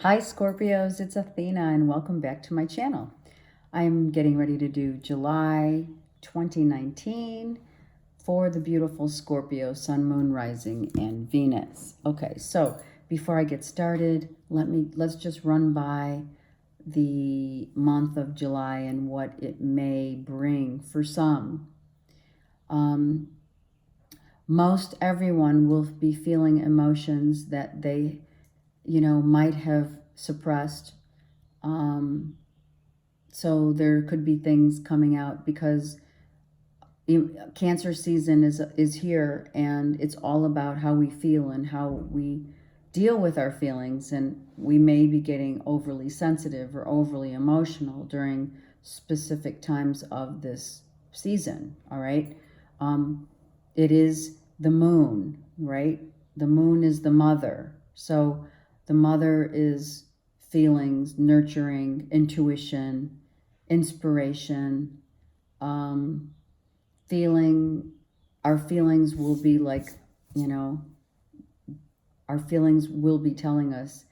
Hi Scorpios, it's Athena and welcome back to my channel. I'm getting ready to do July 2019 for the beautiful Scorpio Sun, Moon, Rising, and Venus. Okay, so before I get started, let's just run by the month of July and what it may bring for some. Most everyone will be feeling emotions that they might have suppressed. So there could be things coming out because Cancer season is here, and it's all about how we feel and how we deal with our feelings. And we may be getting overly sensitive or overly emotional during specific times of this season. All right. It is the moon, right? The moon is the mother. So the mother is feelings, nurturing, intuition, inspiration, feeling. Our feelings will be like, our feelings will be telling us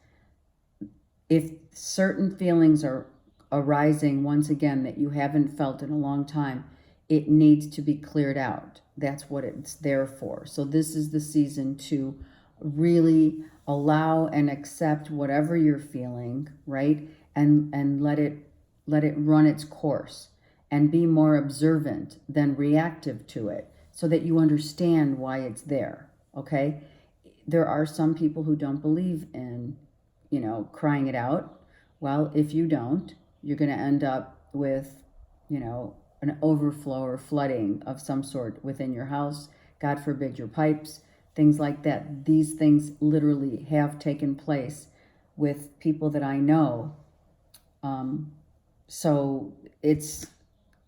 if certain feelings are arising once again that you haven't felt in a long time. It needs to be cleared out. That's what it's there for. So this is the season to really allow and accept whatever you're feeling, right? And let it run its course, and be more observant than reactive to it, so that you understand why it's there. Okay? There are some people who don't believe in, crying it out. Well, if you don't, you're going to end up with, an overflow or flooding of some sort within your house. God forbid your pipes, things like that. These things literally have taken place with people that I know. So it's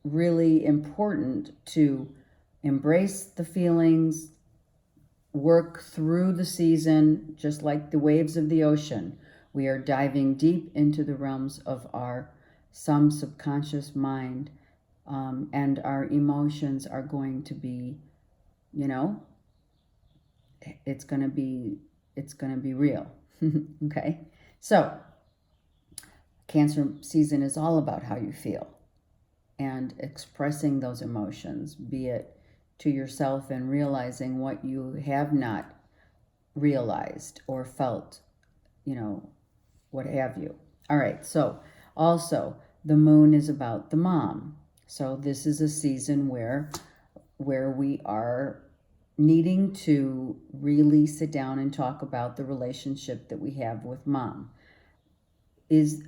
really important to embrace the feelings, work through the season, just like the waves of the ocean. We are diving deep into the realms of some subconscious mind, and our emotions are going to be, it's going to be real. Okay, so Cancer season is all about how you feel and expressing those emotions, be it to yourself and realizing what you have not realized or felt, what have you. All right, so also the moon is about the mom. So this is a season where we are needing to really sit down and talk about the relationship that we have with mom. Is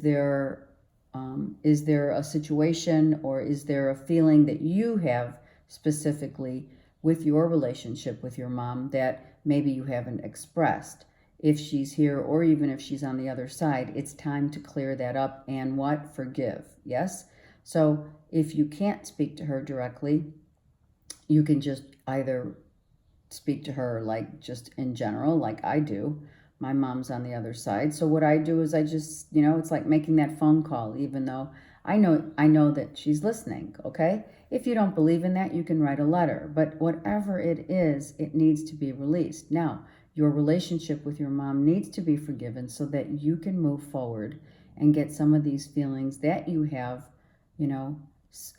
there a situation, or is there a feeling that you have specifically with your relationship with your mom that maybe you haven't expressed? If she's here, or even if she's on the other side, it's time to clear that up and forgive. Yes? So if you can't speak to her directly, you can just either speak to her like just in general, like I do. My mom's on the other side. So what I do is I just, it's like making that phone call, even though I know that she's listening, okay? If you don't believe in that, you can write a letter. But whatever it is, it needs to be released. Now, your relationship with your mom needs to be forgiven so that you can move forward and get some of these feelings that you have,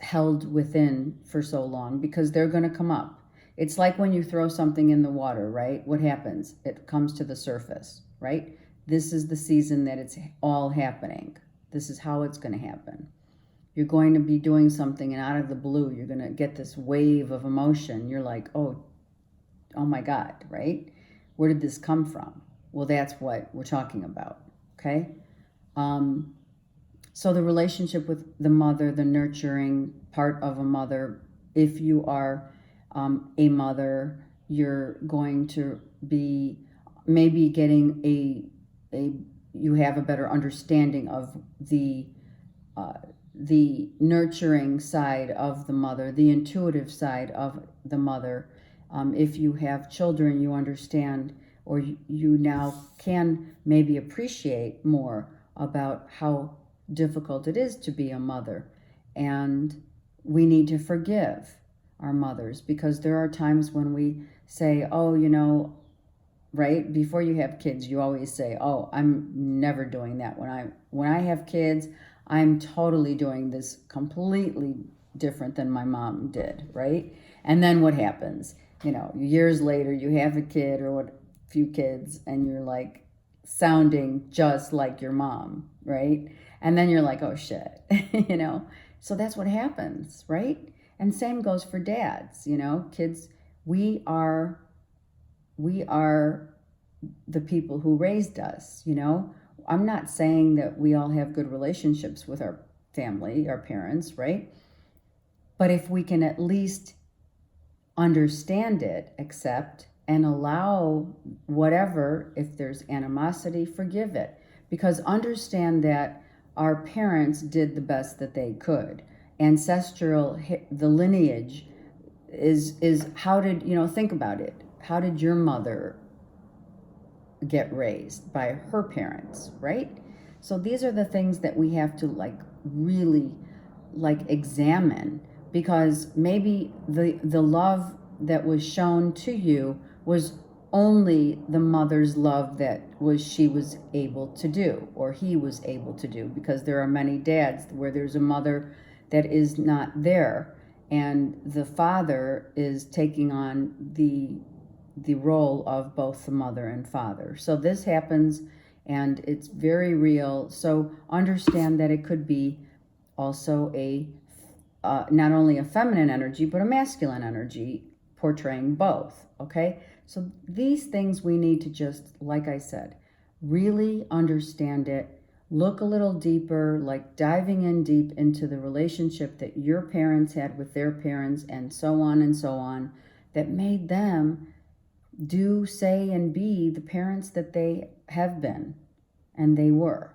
held within for so long, because they're going to come up. It's like when you throw something in the water, right? What happens? It comes to the surface, right? This is the season that it's all happening. This is how it's going to happen. You're going to be doing something, and out of the blue, you're going to get this wave of emotion. You're like, oh my God, right? Where did this come from? Well, that's what we're talking about, okay? So the relationship with the mother, the nurturing part of a mother, if you are a mother, you're going to be maybe getting you have a better understanding of the nurturing side of the mother, the intuitive side of the mother. If you have children, you understand, or you now can maybe appreciate more about how difficult it is to be a mother. And we need to forgive our mothers, because there are times when we say, oh, right? Before you have kids, you always say, "Oh, I'm never doing that. When I have kids, I'm totally doing this completely different than my mom did," right? And then what happens? Years later, you have a kid or what, few kids, and you're like sounding just like your mom, right? And then you're like, "Oh shit," So that's what happens, right? And same goes for dads, kids. We are we are the people who raised us. I'm not saying that we all have good relationships with our family, our parents, right? But if we can at least understand it, accept, and allow whatever, if there's animosity, forgive it. Because understand that our parents did the best that they could. Ancestral, the lineage is how did, think about it. How did your mother get raised? By her parents, right? So these are the things that we have to really examine, because maybe the love that was shown to you was only the mother's love that she was able to do, or he was able to do, because there are many dads where there's a mother that is not there, and the father is taking on the role of both the mother and father. So this happens, and it's very real. So understand that it could be also not only a feminine energy, but a masculine energy portraying both, okay? So these things we need to just, like I said, really understand it, look a little deeper, like diving in deep into the relationship that your parents had with their parents, and so on, that made them do, say, and be the parents that they have been and they were.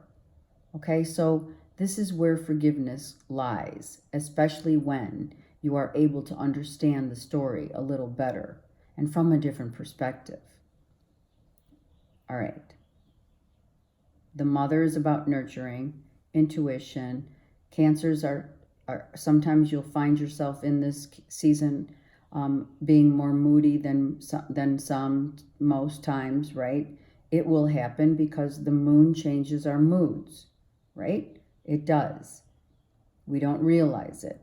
Okay, so this is where forgiveness lies, especially when you are able to understand the story a little better and from a different perspective. All right. The mother is about nurturing, intuition. Cancers are sometimes you'll find yourself in this season being more moody than some, most times, right? It will happen because the moon changes our moods, right? It does. We don't realize it.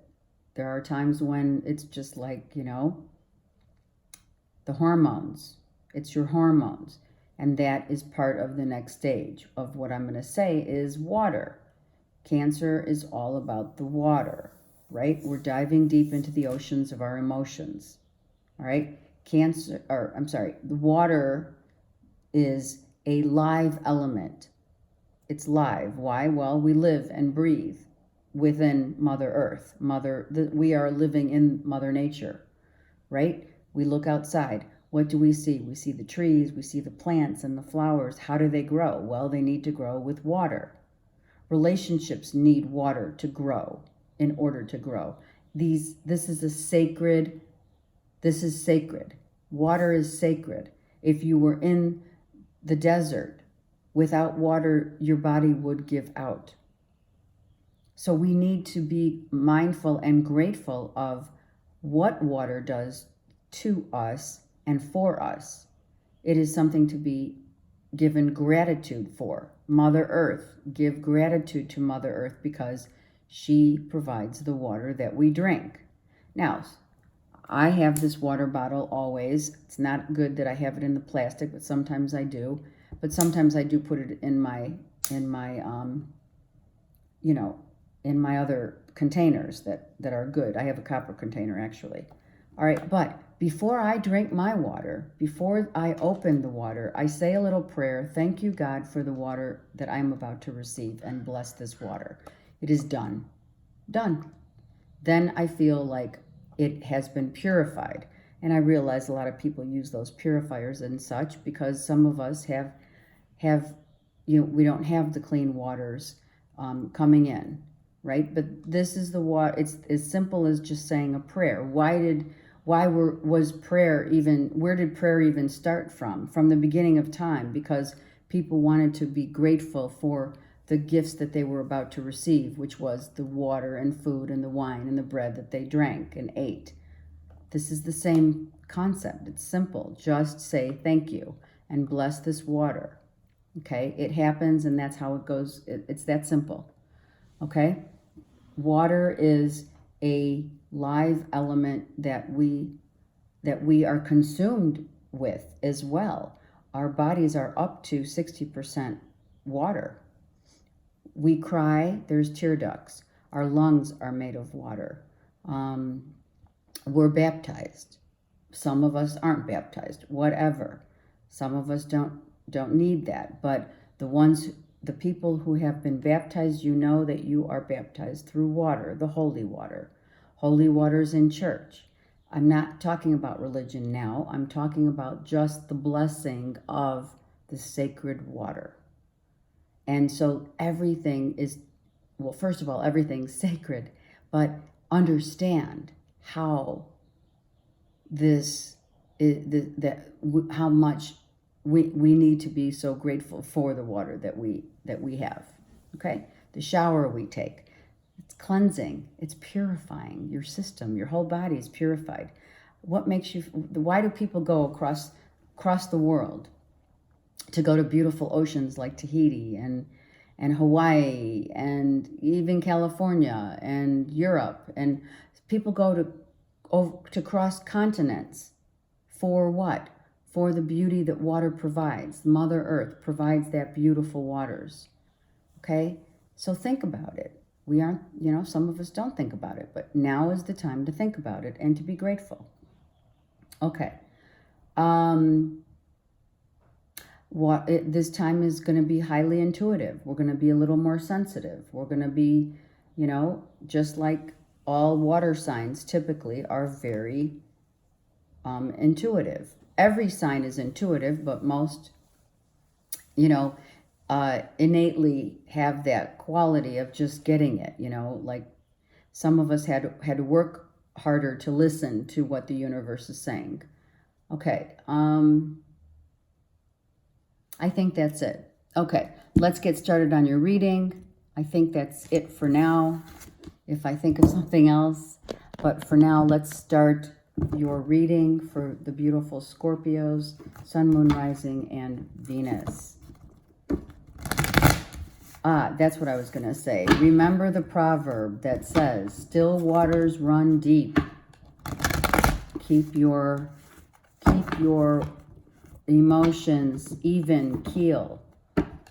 There are times when it's just like, the hormones. It's your hormones. And that is part of the next stage of what I'm going to say is water. Cancer is all about the water, right? We're diving deep into the oceans of our emotions, all right? The water is a live element. It's live. Why? Well, we live and breathe within Mother Earth. We are living in Mother Nature, right? We look outside. What do we see? We see the trees, we see the plants and the flowers. How do they grow? Well, they need to grow with water. Relationships need water to grow in order to grow. This is sacred. Water is sacred. If you were in the desert, without water, your body would give out. So we need to be mindful and grateful of what water does to us and for us. It is something to be given gratitude for. Mother Earth, give gratitude to Mother Earth because she provides the water that we drink. Now, I have this water bottle always. It's not good that I have it in the plastic, but sometimes I do. But sometimes I do put it in my other containers that are good. I have a copper container actually. All right, but before I drink my water, before I open the water, I say a little prayer. Thank you, God, for the water that I'm about to receive, and bless this water. It is done. Done. Then I feel like it has been purified. And I realize a lot of people use those purifiers and such because some of us have we don't have the clean waters coming in, right? But this is the water. It's as simple as just saying a prayer. Where did prayer even start from? From the beginning of time, because people wanted to be grateful for the gifts that they were about to receive, which was the water and food and the wine and the bread that they drank and ate. This is the same concept. It's simple. Just say thank you and bless this water. Okay, it happens, and that's how it goes. It's that simple. Okay, water is a live element that we are consumed with as well. Our bodies are up to 60% water. We cry, there's tear ducts. Our lungs are made of water. We're baptized. Some of us aren't baptized, whatever. Some of us don't need that. But the people who have been baptized, you know that you are baptized through water, the holy water. Holy water's in church. I'm not talking about religion now. I'm talking about just the blessing of the sacred water. And so everything is, well, first of all, everything's sacred, but understand how how much we need to be so grateful for the water that we have. Okay? The shower we take, it's cleansing, it's purifying your system, your whole body is purified. Why do people go across the world to go to beautiful oceans like Tahiti and Hawaii and even California and Europe, and people go to cross continents for what? For the beauty that water provides. Mother Earth provides that beautiful waters. Okay? So think about it. We aren't, some of us don't think about it, but now is the time to think about it and to be grateful. Okay. This time is going to be highly intuitive. We're going to be a little more sensitive. We're going to be, just like all water signs typically are very intuitive. Every sign is intuitive, but most, innately have that quality of just getting it, like some of us had to work harder to listen to what the universe is saying. Okay. I think that's it. Okay, let's get started on your reading. I think that's it for now, if I think of something else. But for now, let's start your reading for the beautiful Scorpios, Sun, Moon, Rising, and Venus. That's what I was going to say. Remember the proverb that says, still waters run deep. Keep your emotions even keel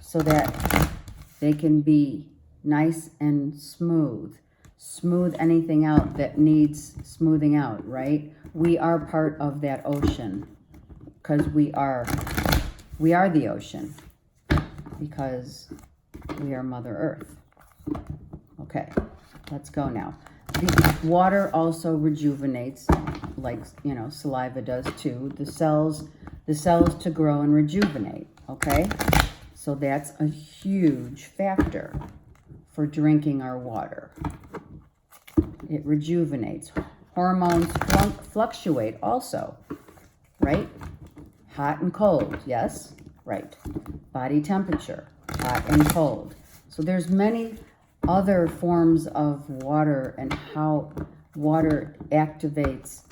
so that they can be nice and smooth. Smooth anything out that needs smoothing out, right? We are part of that ocean because we are the ocean because we are Mother Earth. Okay, let's go now. The water also rejuvenates, like, saliva does too. The cells to grow and rejuvenate, okay? So that's a huge factor for drinking our water. It rejuvenates. Hormones fluctuate also, right? Hot and cold, yes? Right. Body temperature, hot and cold. So there's many other forms of water and how water activates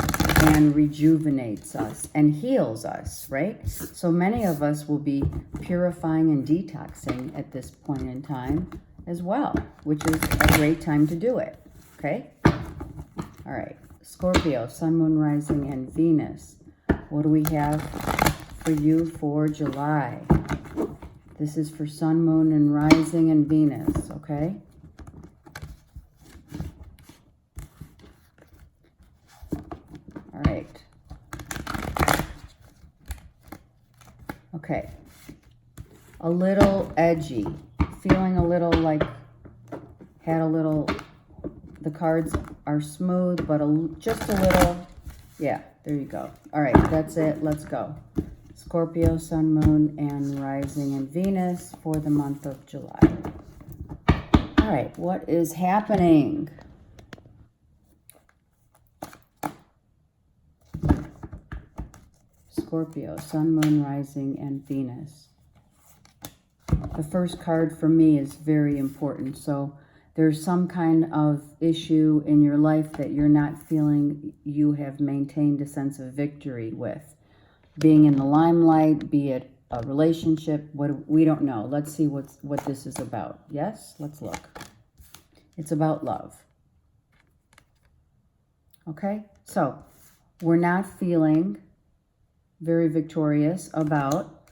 and rejuvenates us and heals us, right? So many of us will be purifying and detoxing at this point in time as well, which is a great time to do it, okay? All right, Scorpio, Sun, Moon, Rising, and Venus. What do we have for you for July? This is for Sun, Moon, and Rising, and Venus, okay? All right. Okay. A little edgy. Feeling a little like, the cards are smooth, but just a little, yeah, there you go. All right, that's it. Let's go. Scorpio, Sun, Moon, and Rising, and Venus for the month of July. All right, what is happening? Scorpio, Sun, Moon, Rising, and Venus. The first card for me is very important. So there's some kind of issue in your life that you're not feeling you have maintained a sense of victory with. Being in the limelight, be it a relationship. We don't know. Let's see what this is about. Yes, let's look. It's about love. Okay, so we're not feeling very victorious about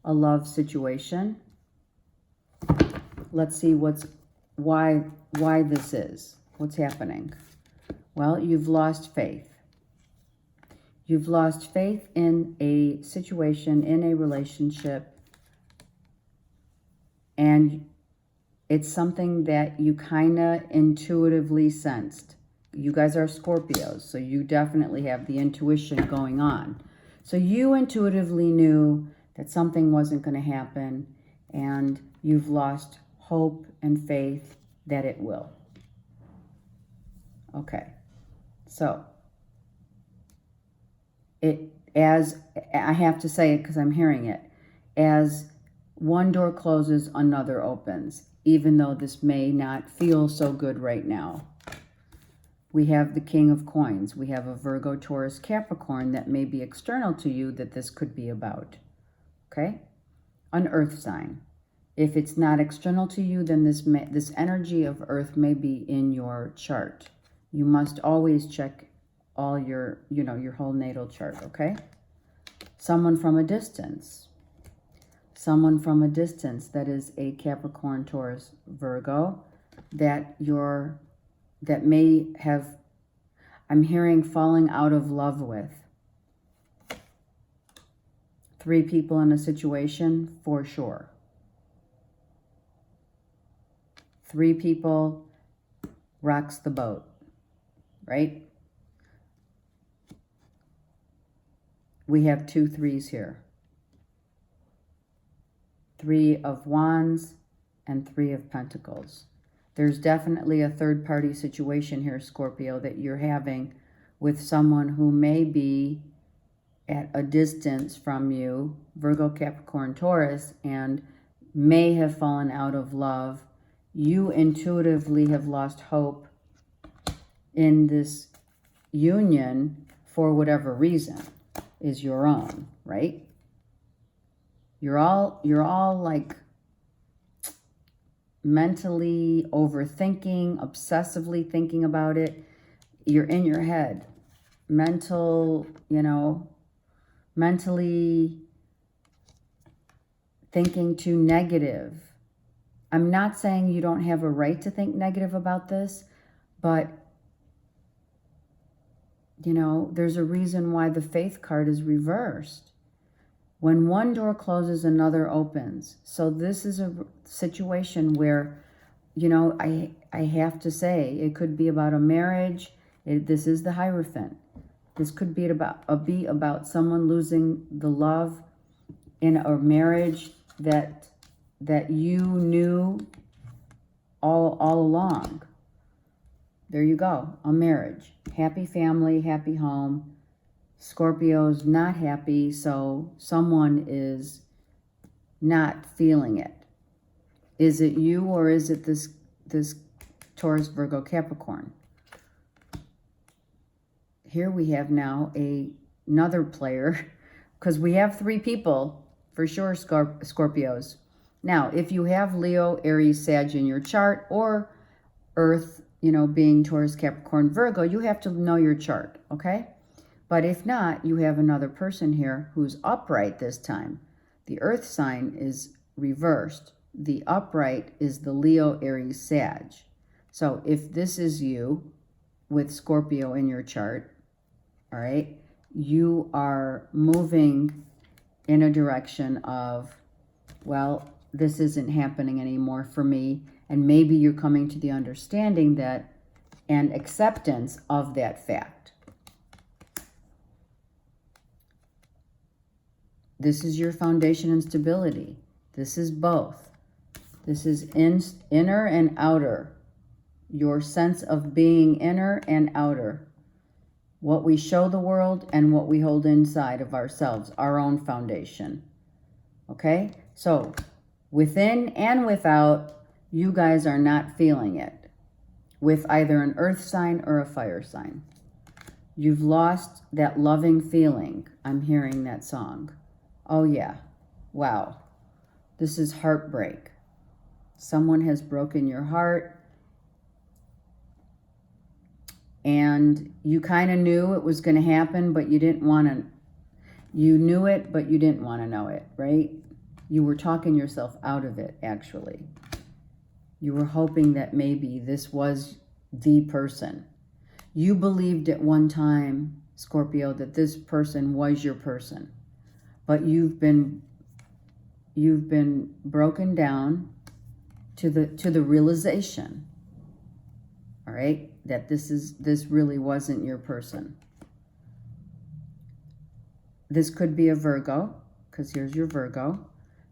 a love situation. Let's see why this is. What's happening? Well, you've lost faith. You've lost faith in a situation, in a relationship, and it's something that you kind of intuitively sensed. You guys are Scorpios, so you definitely have the intuition going on. So you intuitively knew that something wasn't going to happen, and you've lost hope and faith that it will. Okay, so as I have to say it because I'm hearing it, as one door closes, another opens, even though this may not feel so good right now. We have the King of Coins. We have a Virgo, Taurus, Capricorn that may be external to you that this could be about. Okay? An earth sign. If it's not external to you, then this energy of earth may be in your chart. You must always check all your whole natal chart, okay? Someone from a distance. Someone from a distance that is a Capricorn, Taurus, Virgo that may have, I'm hearing, falling out of love with. 3 people in a situation, for sure. 3 people rocks the boat, right? We have 2 3s here. 3 of Wands and 3 of Pentacles. There's definitely a third-party situation here, Scorpio, that you're having with someone who may be at a distance from you, Virgo, Capricorn, Taurus, and may have fallen out of love. You intuitively have lost hope in this union for whatever reason is your own, right? You're all like mentally overthinking, obsessively thinking about it. You're in your head. Mentally thinking too negative. I'm not saying you don't have a right to think negative about this, but there's a reason why the Faith card is reversed. When one door closes, another opens. So this is a situation where, I have to say, it could be about a marriage. This is the Hierophant. This could be about someone losing the love in a marriage that you knew all along. There you go, a marriage. Happy family, happy home. Scorpio's not happy, so someone is not feeling it. Is it you or is it this Taurus, Virgo, Capricorn? Here we have now another player, because we have 3 people, for sure, Scorpios. Now, if you have Leo, Aries, Sag in your chart, or Earth, being Taurus, Capricorn, Virgo, you have to know your chart, okay? But if not, you have another person here who's upright this time. The Earth sign is reversed. The upright is the Leo, Aries, Sag. So if this is you with Scorpio in your chart, all right, you are moving in a direction of, well, this isn't happening anymore for me. And maybe you're coming to the understanding that and acceptance of that fact. This is your foundation and stability. This is both. This is inner and outer. Your sense of being inner and outer. What we show the world and what we hold inside of ourselves, our own foundation. Okay? So, within and without, you guys are not feeling it. With either an earth sign or a fire sign. You've lost that loving feeling. I'm hearing that song. Oh yeah. Wow. This is heartbreak. Someone has broken your heart, and you kind of knew it was going to happen, but you didn't want to. You knew it, but you didn't want to know it, right? You were talking yourself out of it, actually. You were hoping that maybe this was the person. You believed at one time, Scorpio, that this person was your person, but you've been broken down to the realization, all right, that this really wasn't your person. This could be a Virgo, because here's your Virgo,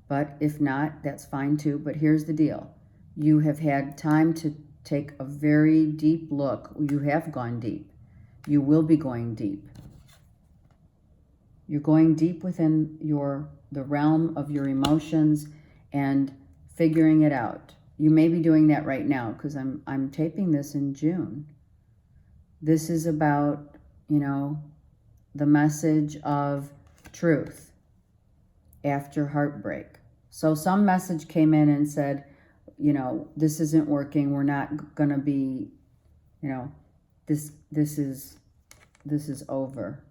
but if not, that's fine too. But here's the deal. You have had time to take a very deep look. You have gone deep. You will be going deep. You're going deep within the realm of your emotions and figuring it out. You may be doing that right now, because I'm taping this in June. This is about, the message of truth after heartbreak. So some message came in and said, this isn't working. We're not going to be, this is over.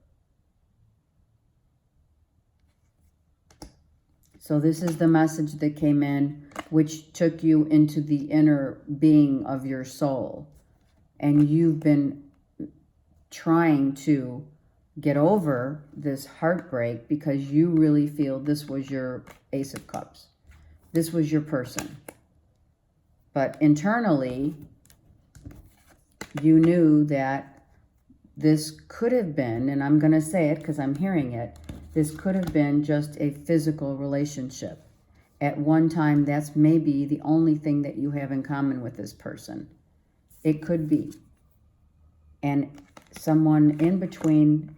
So this is the message that came in, which took you into the inner being of your soul. And you've been trying to get over this heartbreak because you really feel this was your Ace of Cups. This was your person. But internally, you knew that this could have been, and I'm going to say it because I'm hearing it, this could have been just a physical relationship. At one time, that's maybe the only thing that you have in common with this person. It could be. And someone in between,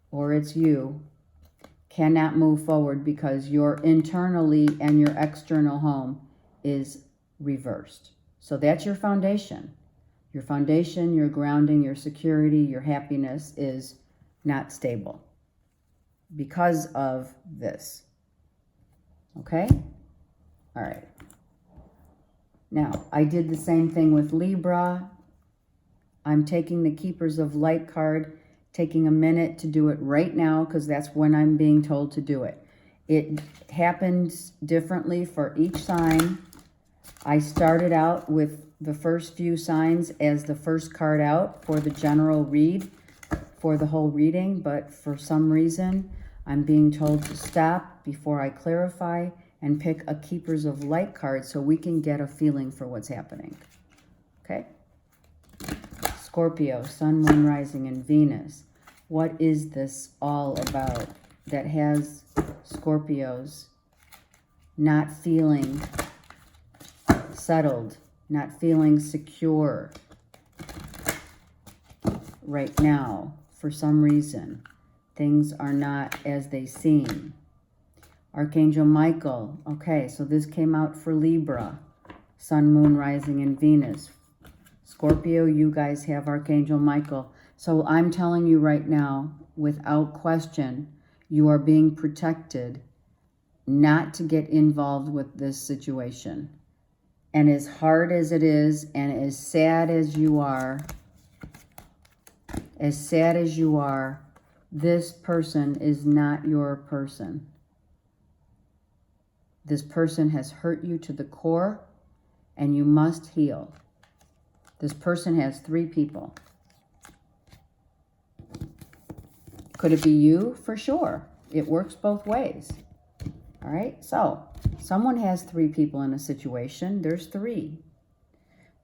or it's you, cannot move forward because your internally and your external home is reversed. So that's your foundation. Your foundation, your grounding, your security, your happiness is not stable because of this. Okay? All right. Now, I did the same thing with Libra. I'm taking the Keepers of Light card, taking a minute to do it right now because that's when I'm being told to do it. It happens differently for each sign. I started out with the first few signs as the first card out for the general read, for the whole reading, but for some reason, I'm being told to stop before I clarify and pick a Keepers of Light card so we can get a feeling for what's happening. Okay? Scorpio, Sun, Moon, Rising, and Venus. What is this all about that has Scorpios not feeling settled, not feeling secure right now for some reason? Things are not as they seem. Archangel Michael. Okay, so this came out for Libra. Sun, Moon, Rising, and Venus. Scorpio, you guys have Archangel Michael. So I'm telling you right now, without question, you are being protected not to get involved with this situation. And as hard as it is, and as sad as you are, this person is not your person. This person has hurt you to the core, and you must heal. This person has 3 people. Could it be you? For sure. It works both ways. All right, so someone has 3 people in a situation. There's 3.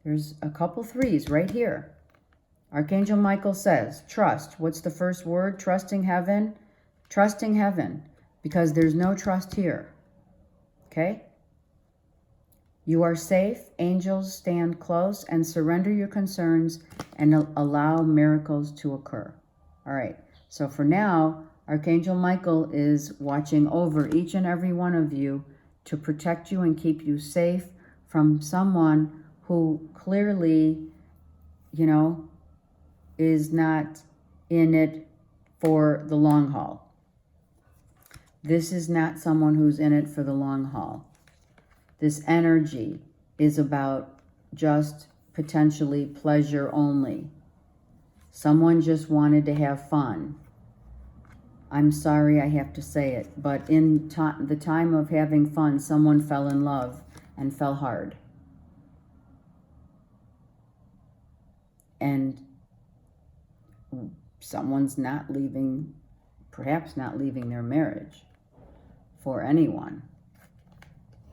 There's a couple 3s right here. Archangel Michael says, trust. What's the first word? Trusting heaven. Trusting heaven, because there's no trust here. Okay? You are safe. Angels stand close and surrender your concerns and allow miracles to occur. All right, so for now, Archangel Michael is watching over each and every one of you to protect you and keep you safe from someone who clearly, is not in it for the long haul. This is not someone who's in it for the long haul. This energy is about just potentially pleasure only. Someone just wanted to have fun. I'm sorry I have to say it, but in the time of having fun, someone fell in love and fell hard. And someone's not leaving, perhaps not leaving their marriage for anyone.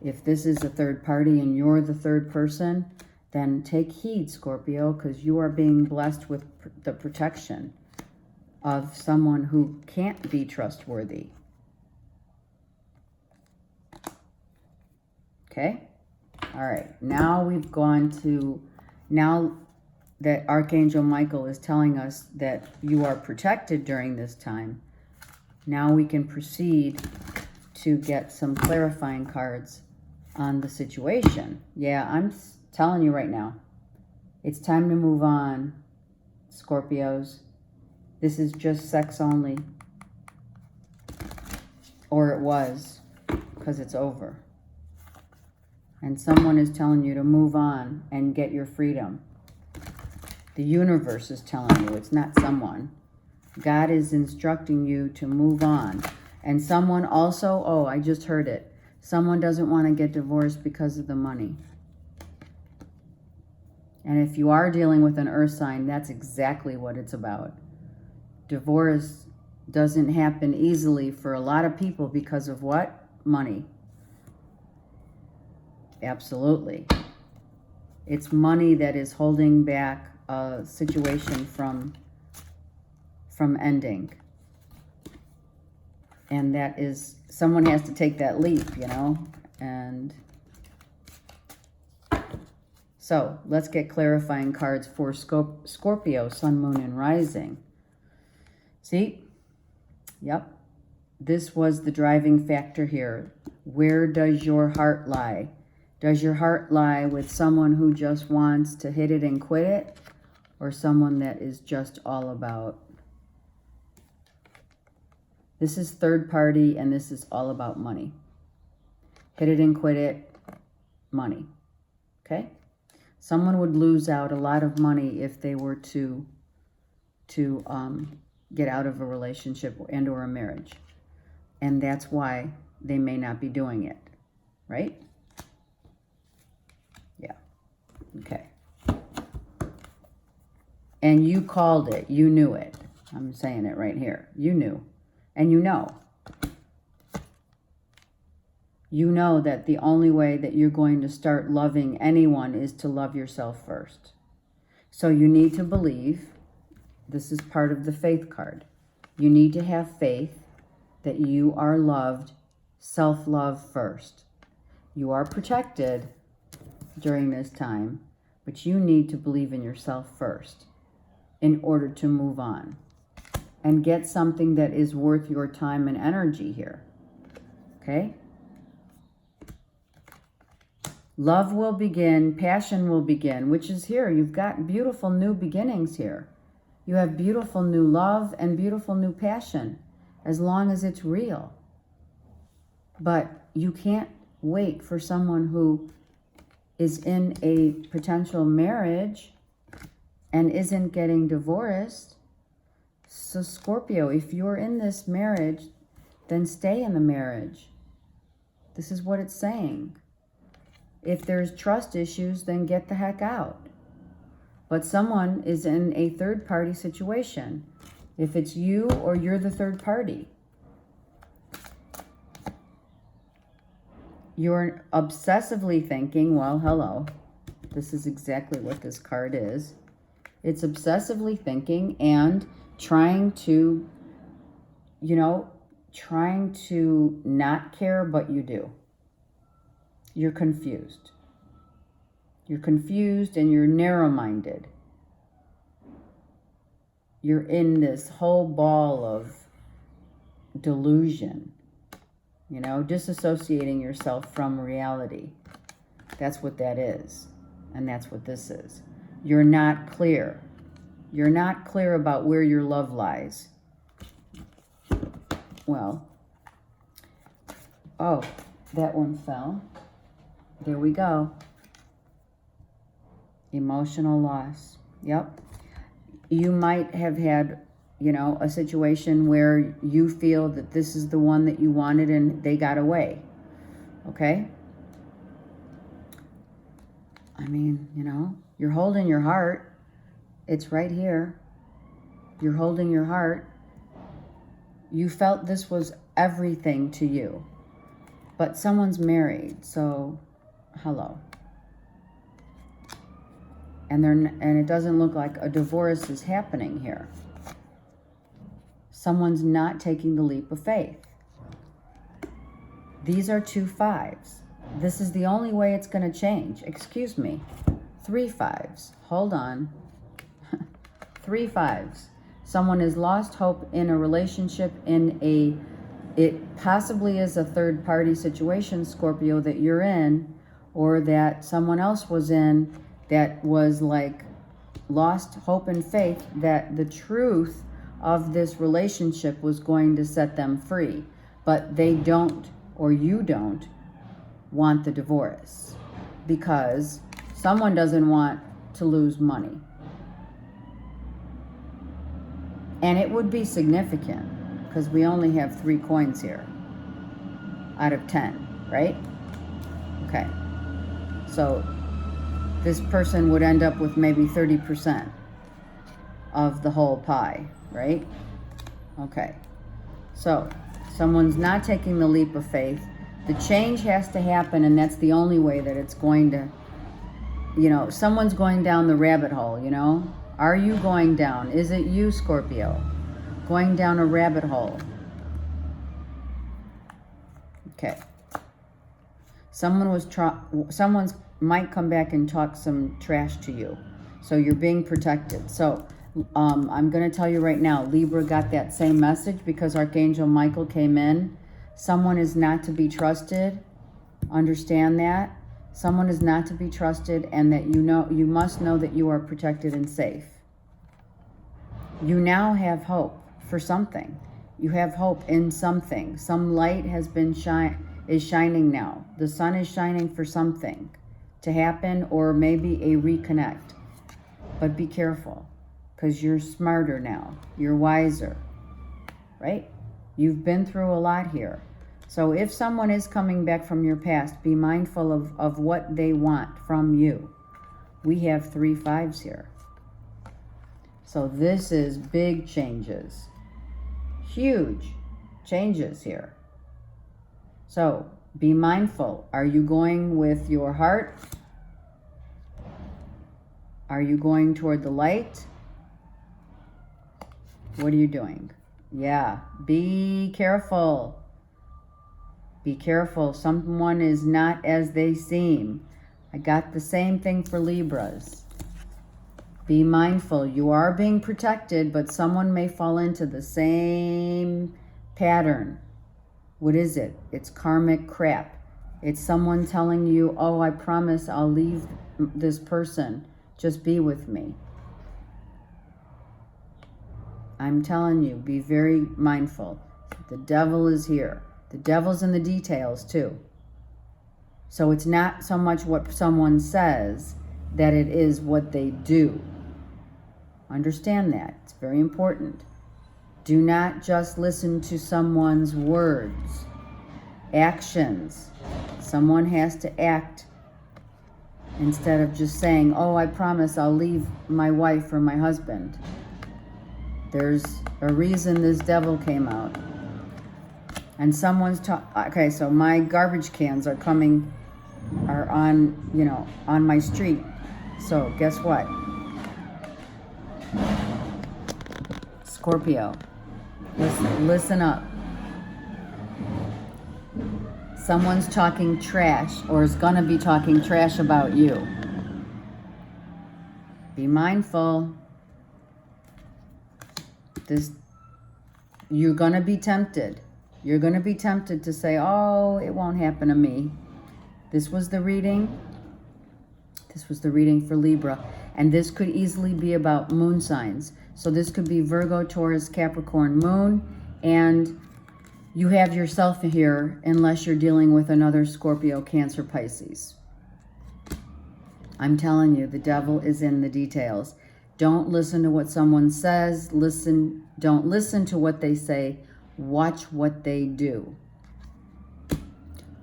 If this is a third party and you're the third person, then take heed, Scorpio, because you are being blessed with the protection of someone who can't be trustworthy. Okay? All right. Now we've gone to, now that Archangel Michael is telling us that you are protected during this time, now we can proceed to get some clarifying cards on the situation. Yeah, I'm telling you right now, it's time to move on, Scorpios. This is just sex only. Or it was, because it's over. And someone is telling you to move on and get your freedom. The universe is telling you, it's not someone. God is instructing you to move on. And someone also, oh, I just heard it. Someone doesn't want to get divorced because of the money. And if you are dealing with an earth sign, that's exactly what it's about. Divorce doesn't happen easily for a lot of people because of what? Money. Absolutely. It's money that is holding back a situation from ending. And that is, someone has to take that leap, you know? And so let's get clarifying cards for Scorpio, Sun, Moon, and Rising. See? Yep. This was the driving factor here. Where does your heart lie? Does your heart lie with someone who just wants to hit it and quit it? Or someone that is just all about... This is third party, and this is all about money. Hit it and quit it, money. Okay? Someone would lose out a lot of money if they were to get out of a relationship and or a marriage. And that's why they may not be doing it. Right? Yeah. Okay. And you called it. You knew it. I'm saying it right here. You knew. And you know. You know that the only way that you're going to start loving anyone is to love yourself first. So you need to believe, this is part of the faith card. You need to have faith that you are loved, self-love first. You are protected during this time, but you need to believe in yourself first in order to move on and get something that is worth your time and energy here. Okay? Love will begin, passion will begin, which is here. You've got beautiful new beginnings here. You have beautiful new love and beautiful new passion, as long as it's real. But you can't wait for someone who is in a potential marriage and isn't getting divorced. So Scorpio, if you're in this marriage, then stay in the marriage. This is what it's saying. If there's trust issues, then get the heck out. But someone is in a third party situation. If it's you or you're the third party. You're obsessively thinking, well, hello. This is exactly what this card is. It's obsessively thinking and trying to, trying to not care, but you do. You're confused. You're confused and you're narrow-minded. You're in this whole ball of delusion, disassociating yourself from reality. That's what that is. And that's what this is. You're not clear. You're not clear about where your love lies. Well, Oh, that one fell. There we go. Emotional loss. Yep. You might have had, you know, a situation where you feel that this is the one that you wanted and they got away. Okay? I mean, you know, you're holding your heart. It's right here. You're holding your heart. You felt this was everything to you. But someone's married, so hello. And it doesn't look like a divorce is happening here. Someone's not taking the leap of faith. These are 2 5s. This is the only way it's going to change. Excuse me. 3 5s. Hold on. 3 5s. Someone has lost hope in a relationship, it possibly is a third party situation, Scorpio, that you're in, or that someone else was in, that was like lost hope and faith that the truth of this relationship was going to set them free. But they don't, or you don't, want the divorce because someone doesn't want to lose money. And it would be significant because we only have 3 coins here out of 10, right? Okay. So this person would end up with maybe 30% of the whole pie, right? Okay. So someone's not taking the leap of faith. The change has to happen, and that's the only way that it's going to, you know, someone's going down the rabbit hole, you know? Are you going down? Is it you, Scorpio, going down a rabbit hole? Okay. Someone's might come back and talk some trash to you. So you're being protected. So I'm going to tell you right now, Libra got that same message because Archangel Michael came in. Someone is not to be trusted. Understand that. Someone is not to be trusted, and that you must know that you are protected and safe. You now have hope for something. You have hope in something. Some light is shining now. The sun is shining for something to happen, or maybe a reconnect. But be careful, because you're smarter now. You're wiser, right? You've been through a lot here. So if someone is coming back from your past, be mindful of what they want from you. We have 3 5s here. So this is big changes. Huge changes here. So be mindful. Are you going with your heart? Are you going toward the light? What are you doing? Yeah, be careful. Be careful. Someone is not as they seem. I got the same thing for Libras. Be mindful. You are being protected, but someone may fall into the same pattern. What is it? It's karmic crap. It's someone telling you, oh, I promise I'll leave this person. Just be with me. I'm telling you, be very mindful. The devil is here. The devil's in the details too. So it's not so much what someone says that it is what they do. Understand that. It's very important. Do not just listen to someone's words. Actions. Someone has to act instead of just saying, oh, I promise I'll leave my wife or my husband. There's a reason this devil came out. And someone's okay, so my garbage cans are on, on my street. So guess what? Scorpio, listen up. Someone's talking trash, or is gonna be talking trash about you. Be mindful. You're gonna be tempted. You're going to be tempted to say, oh, it won't happen to me. This was the reading. This was the reading for Libra. And this could easily be about moon signs. So this could be Virgo, Taurus, Capricorn, moon, and You have yourself here unless you're dealing with another Scorpio, Cancer, Pisces. I'm telling you, the devil is in the details. Don't listen to what someone says. Don't listen to what they say. Watch what they do.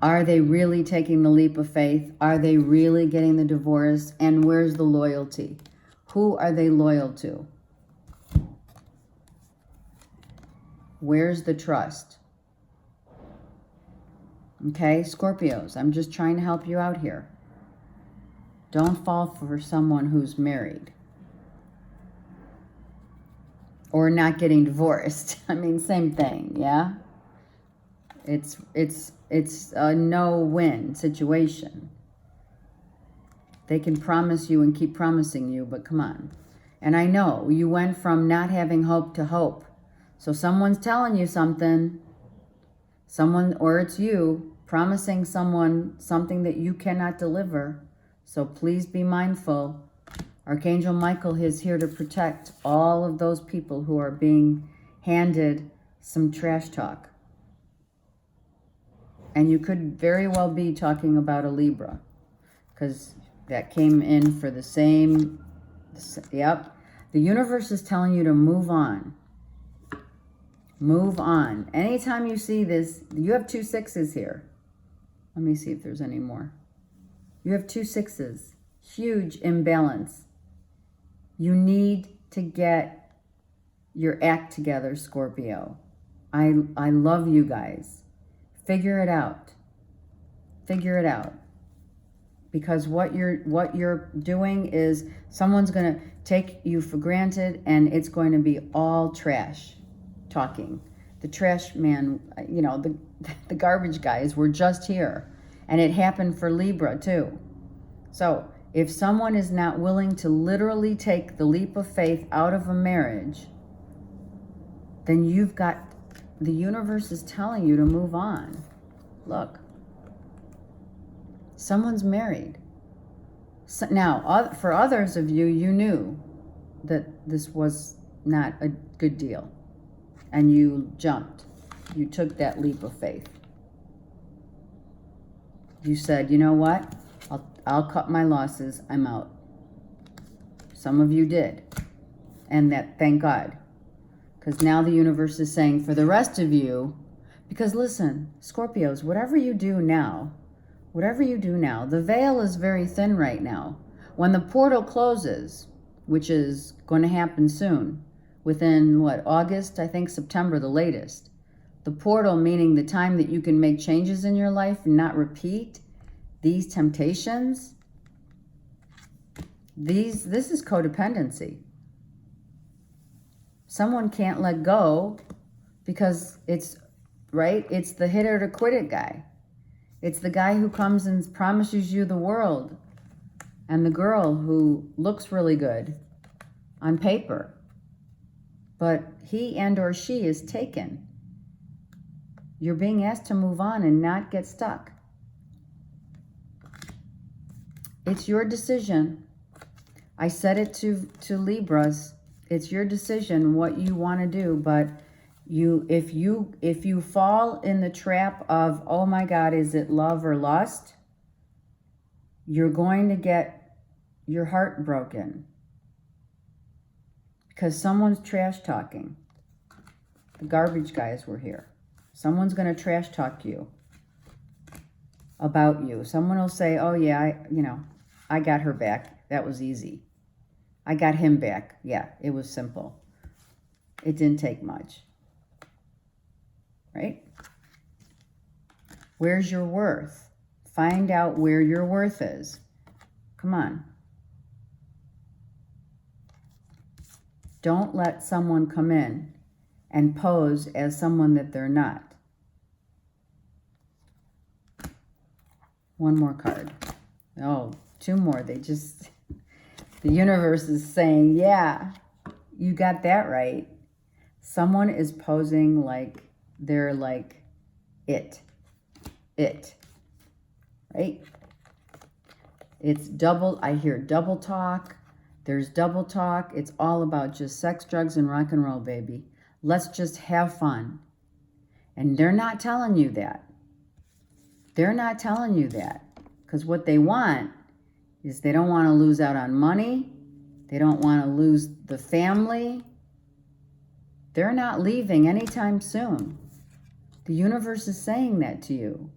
Are they really taking the leap of faith? Are they really getting the divorce? And where's the loyalty? Who are they loyal to? Where's the trust? Okay, Scorpios, I'm just trying to help you out here. Don't fall for someone who's married or not getting divorced. I mean, same thing, yeah? It's a no-win situation. They can promise you and keep promising you, but come on. And I know you went from not having hope to hope. So someone's telling you something, or it's you promising someone something that you cannot deliver. So please be mindful. Archangel Michael is here to protect all of those people who are being handed some trash talk. And you could very well be talking about a Libra, because that came in for the same, yep. The universe is telling you to move on. Move on. Anytime you see this, you have 2 6s here. Let me see if there's any more. You have 2 6s. Huge imbalance. You need to get your act together, Scorpio. I love you guys. Figure it out. Figure it out. Because what you're doing is someone's going to take you for granted, and it's going to be all trash talking. The trash man, you know, the garbage guys were just here. And it happened for Libra too. So if someone is not willing to literally take the leap of faith out of a marriage, then the universe is telling you to move on. Look, someone's married. So now, for others of you, you knew that this was not a good deal. And you jumped. You took that leap of faith. You said, you know what? I'll cut my losses. I'm out. Some of you did. And that, thank God. Because now the universe is saying for the rest of you, because listen, Scorpios, whatever you do now, the veil is very thin right now. When the portal closes, which is going to happen soon, within August, I think September, the latest. The portal meaning the time that you can make changes in your life and not repeat these temptations. This is codependency. Someone can't let go because it's the hit it or quit it guy. It's the guy who comes and promises you the world, and the girl who looks really good on paper, but he and or she is taken. You're being asked to move on and not get stuck. It's your decision. I said it to Libras. It's your decision what you want to do, but if you fall in the trap of, oh my God, is it love or lust? You're going to get your heart broken because someone's trash talking. The garbage guys were here. Someone's going to trash talk you about you. Someone will say, oh yeah, I got her back. That was easy. I got him back. Yeah, it was simple. It didn't take much. Right? Where's your worth? Find out where your worth is. Come on. Don't let someone come in and pose as someone that they're not. One more card. Oh, 2 more. The universe is saying, yeah, you got that right. Someone is posing like they're like it, right? It's double, I hear double talk. There's double talk. It's all about just sex, drugs, and rock and roll, baby. Let's just have fun. And they're not telling you that. They're not telling you that. Because what they want is they don't want to lose out on money. They don't want to lose the family. They're not leaving anytime soon. The universe is saying that to you.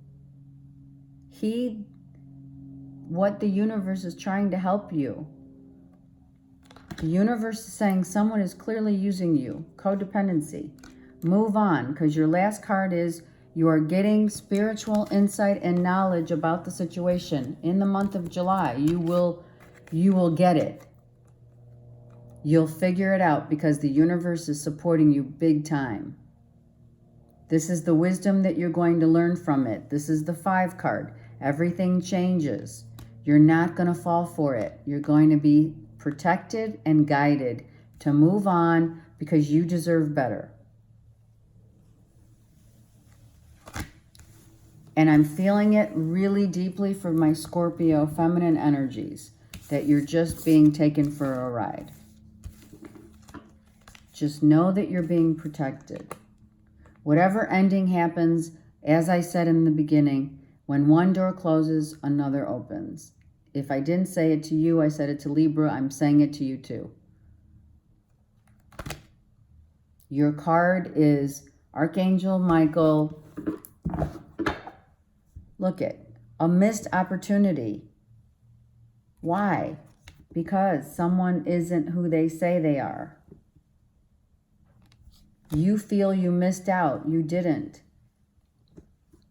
What the universe is trying to help you. The universe is saying someone is clearly using you. Codependency. Move on, because your last card is you are getting spiritual insight and knowledge about the situation. In the month of July, you will get it. You'll figure it out because the universe is supporting you big time. This is the wisdom that you're going to learn from it. This is the 5 card. Everything changes. You're not going to fall for it. You're going to be protected and guided to move on because you deserve better. And I'm feeling it really deeply for my Scorpio feminine energies, that you're just being taken for a ride. Just know that you're being protected. Whatever ending happens, as I said in the beginning, when one door closes, another opens. If I didn't say it to you, I said it to Libra. I'm saying it to you too. Your card is Archangel Michael. Look at a missed opportunity. Why? Because someone isn't who they say they are. You feel you missed out. You didn't.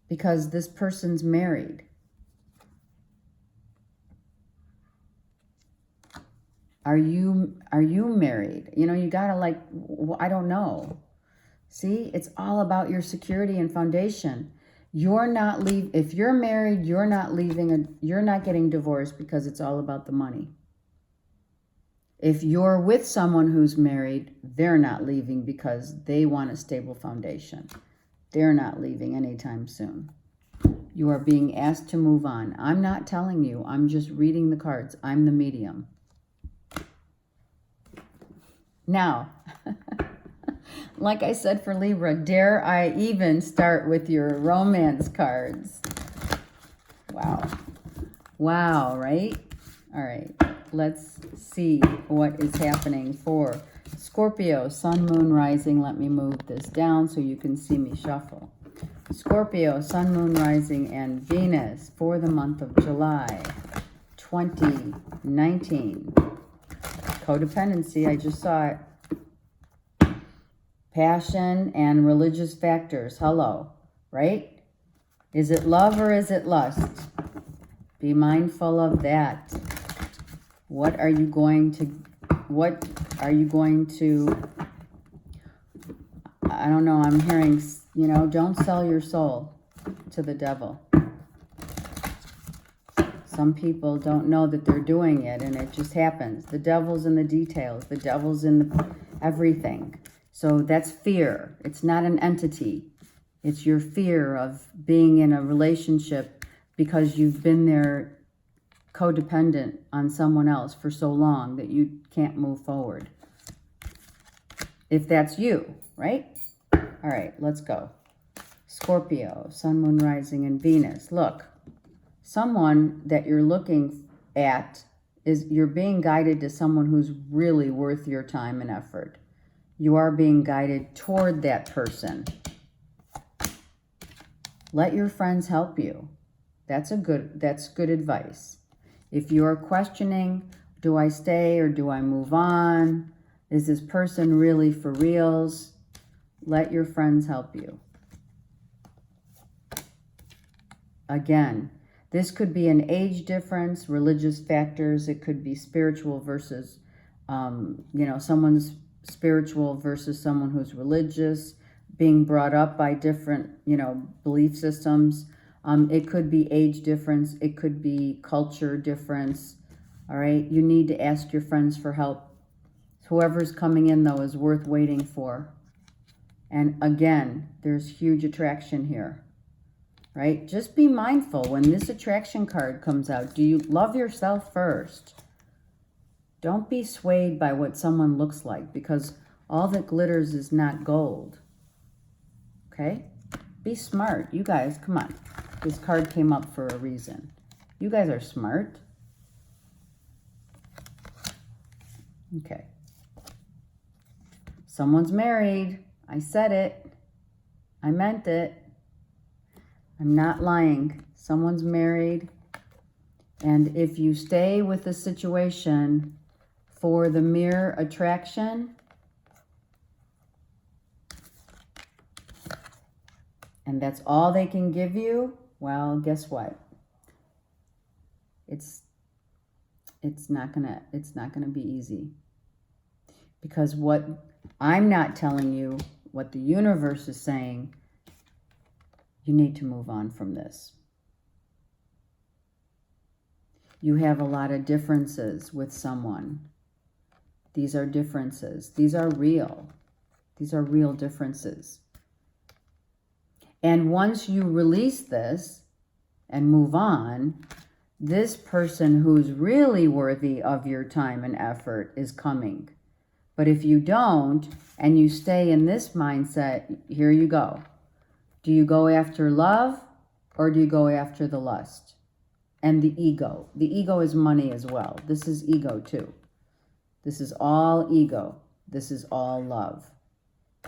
Because this person's married. Are you married? You know, you gotta I don't know. See, it's all about your security and foundation. If you're married, you're not getting divorced because it's all about the money. If you're with someone who's married, they're not leaving because they want a stable foundation. They're not leaving anytime soon. You are being asked to move on. I'm not telling you. I'm just reading the cards. I'm the medium. Now, like I said for Libra, dare I even start with your romance cards? Wow. Wow, right? All right. Let's see what is happening for Scorpio, Sun, Moon, Rising. Let me move this down so you can see me shuffle. Scorpio, Sun, Moon, Rising, and Venus for the month of July 2019. Codependency, I just saw it. Passion and religious factors. Hello, right? Is it love or is it lust? Be mindful of that. What are you going to, I don't know, I'm hearing, don't sell your soul to the devil. Some people don't know that they're doing it and it just happens. The devil's in the details. The devil's in everything. So that's fear. It's not an entity. It's your fear of being in a relationship because you've been there codependent on someone else for so long that you can't move forward. If that's you, right? All right, let's go. Scorpio, Sun, Moon, Rising, and Venus. Look, someone that you're looking at you're being guided to someone who's really worth your time and effort. You are being guided toward that person. Let your friends help you. That's good advice. If you're questioning, do I stay or do I move on? Is this person really for reals? Let your friends help you. Again, this could be an age difference, religious factors. It could be spiritual versus, someone's spiritual versus someone who's religious, being brought up by different, belief systems. It could be age difference. It could be culture difference. All right. You need to ask your friends for help. Whoever's coming in, though, is worth waiting for. And again, there's huge attraction here. Right? Just be mindful when this attraction card comes out. Do you love yourself first? Don't be swayed by what someone looks like because all that glitters is not gold. Okay? Be smart. You guys, come on. This card came up for a reason. You guys are smart. Okay. Someone's married. I said it. I meant it. I'm not lying. Someone's married. And if you stay with the situation for the mere attraction, and that's all they can give you, well, guess what? It's not gonna be easy. Because what I'm not telling you, what the universe is saying, you need to move on from this. You have a lot of differences with someone. These are differences. These are real. These are real differences. And once you release this and move on, this person who's really worthy of your time and effort is coming. But if you don't, and you stay in this mindset, here you go. Do you go after love, or do you go after the lust? And the ego. The ego is money as well. This is ego too. This is all ego. This is all love.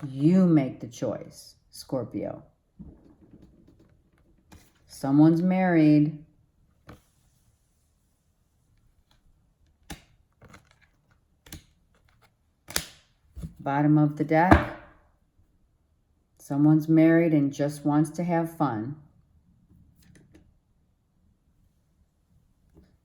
You make the choice, Scorpio. Someone's married. Bottom of the deck. Someone's married and just wants to have fun.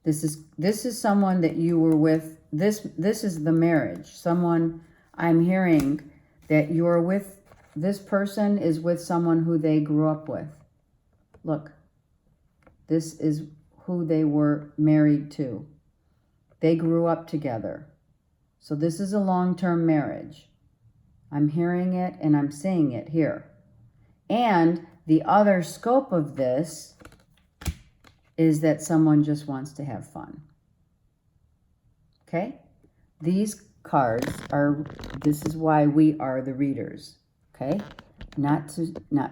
This is someone that you were with. This is the marriage. Someone, I'm hearing that you're with, this person is with someone who they grew up with. Look, this is who they were married to. They grew up together. So this is a long-term marriage. I'm hearing it and I'm seeing it here. And the other scope of this is that someone just wants to have fun. Okay? These cards are, this is why we are the readers. Okay? Not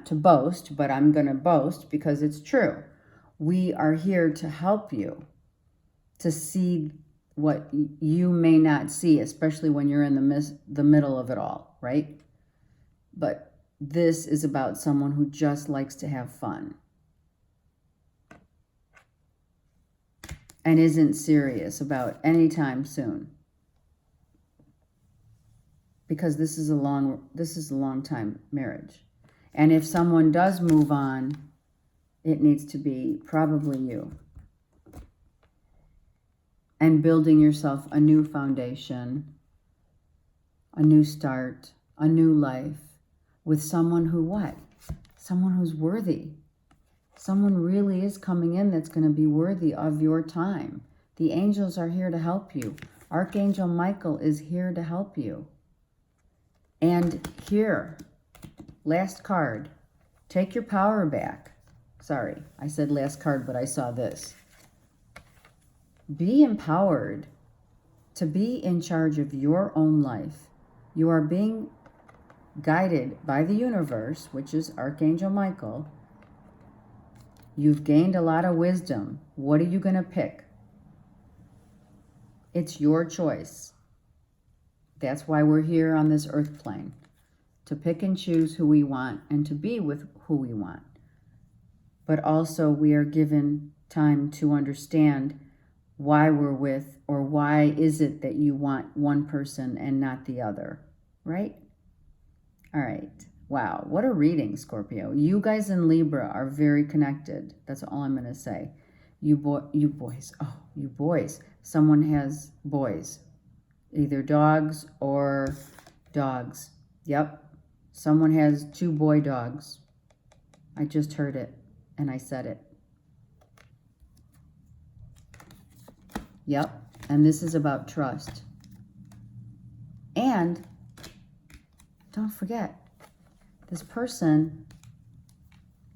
to boast, but I'm going to boast because it's true. We are here to help you to see what you may not see, especially when you're in the middle of it all, right? But this is about someone who just likes to have fun and isn't serious about any time soon. Because this is a long time marriage. And if someone does move on, it needs to be probably you. And building yourself a new foundation, a new start, a new life with someone who what? Someone who's worthy. Someone really is coming in that's going to be worthy of your time. The angels are here to help you. Archangel Michael is here to help you. And here, last card, take your power back. Sorry, I said last card, but I saw this. Be empowered to be in charge of your own life. You are being guided by the universe, which is Archangel Michael. You've gained a lot of wisdom. What are you going to pick? It's your choice. That's why we're here on this earth plane, to pick and choose who we want and to be with who we want. But also we are given time to understand why we're with, or why is it that you want one person and not the other, right? All right. Wow, what a reading, Scorpio. You guys in Libra are very connected. That's all I'm going to say. You boys. Oh, you boys. Someone has boys. Either dogs or dogs. Yep. Someone has 2 boy dogs. I just heard it and I said it. Yep. And this is about trust. And don't forget, this person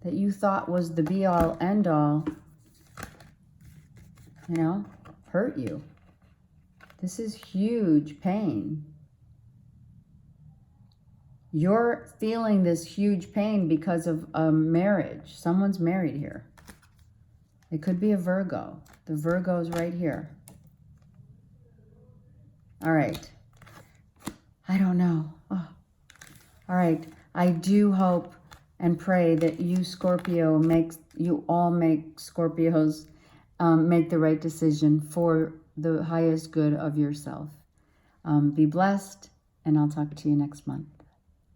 that you thought was the be-all, end-all, hurt you. This is huge pain. You're feeling this huge pain because of a marriage. Someone's married here. It could be a Virgo. The Virgo is right here. All right. I don't know. Oh. All right. I do hope and pray that you, Scorpio, you all make Scorpios make the right decision for the highest good of yourself. Be blessed, and I'll talk to you next month.